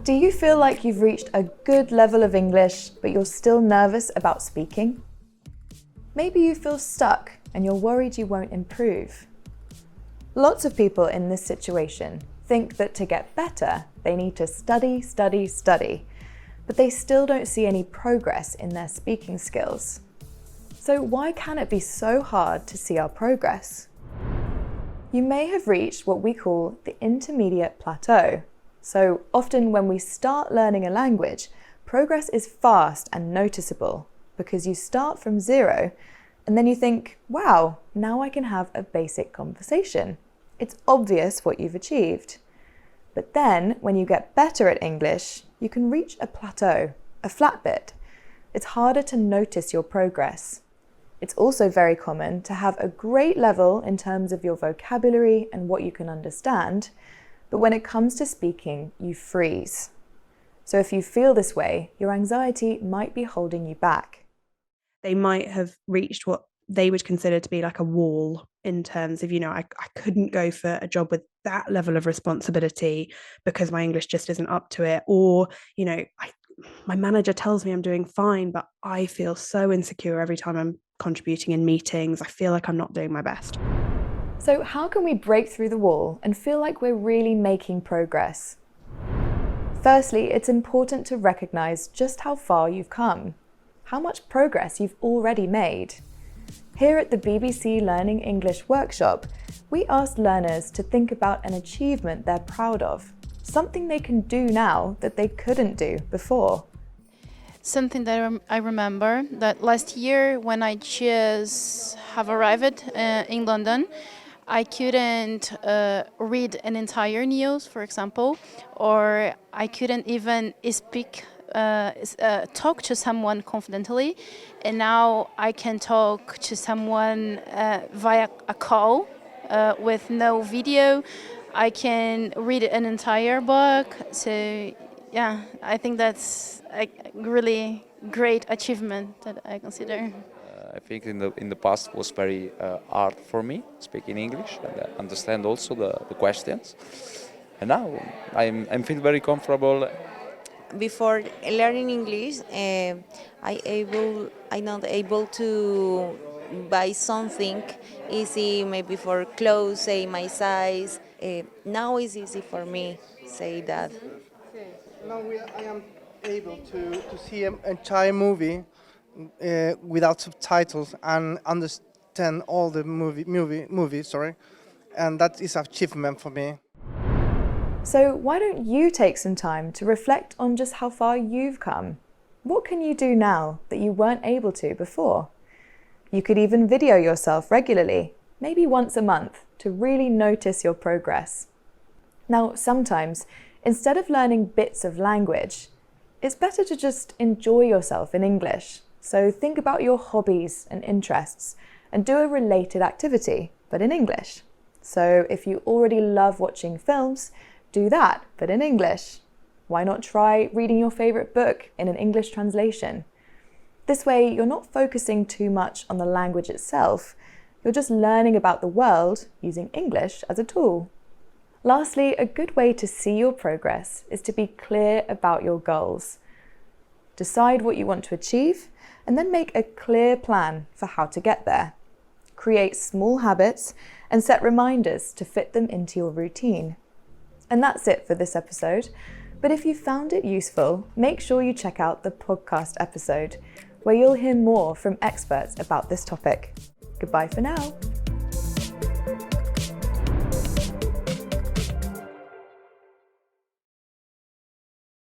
Do you feel like you've reached a good level of English, but you're still nervous about speaking? Maybe you feel stuck and you're worried you won't improve. Lots of people in this situation think that to get better, they need to study, but they still don't see any progress in their speaking skills. So why can it be so hard to see our progress? You may have reached what we call the intermediate plateau. So often when we start learning a language, progress is fast and noticeable because you start from zero and then you think, wow, now I can have a basic conversation. It's obvious what you've achieved. But then when you get better at English, you can reach a plateau, a flat bit. It's harder to notice your progress. It's also very common to have a great level in terms of your vocabulary and what you can understand, but when it comes to speaking, you freeze. So if you feel this way, your anxiety might be holding you back. They might have reached what they would consider to be like a wall in terms of, I couldn't go for a job with that level of responsibility because my English just isn't up to it. Or, my manager tells me I'm doing fine, but I feel so insecure every time I'm contributing in meetings. I feel like I'm not doing my best. So how can we break through the wall and feel like we're really making progress? Firstly, it's important to recognize just how far you've come, how much progress you've already made. Here at the BBC Learning English workshop, we asked learners to think about an achievement they're proud of, something they can do now that they couldn't do before. Something that I remember that last year when I just have arrived in London, I couldn't read an entire news, for example, or I couldn't even talk to someone confidently, and now I can talk to someone via a call with no video. I can read an entire book. So yeah, I think that's a really great achievement that I consider. I think in the past was very hard for me speaking English and understand also the questions. And now I'm feel very comfortable. Before learning English, I'm not able to buy something easy, maybe for clothes, say my size. Now it's easy for me, say that. Now I am able to see an entire movie without subtitles and understand all the movie, and that is an achievement for me. So why don't you take some time to reflect on just how far you've come? What can you do now that you weren't able to before? You could even video yourself regularly, maybe once a month, to really notice your progress. Now, sometimes, instead of learning bits of language, it's better to just enjoy yourself in English. So think about your hobbies and interests and do a related activity, but in English. So if you already love watching films, do that, but in English. Why not try reading your favorite book in an English translation? This way, you're not focusing too much on the language itself. You're just learning about the world using English as a tool. Lastly, a good way to see your progress is to be clear about your goals. Decide what you want to achieve and then make a clear plan for how to get there. Create small habits and set reminders to fit them into your routine. And that's it for this episode. But if you found it useful, make sure you check out the podcast episode, where you'll hear more from experts about this topic. Goodbye for now.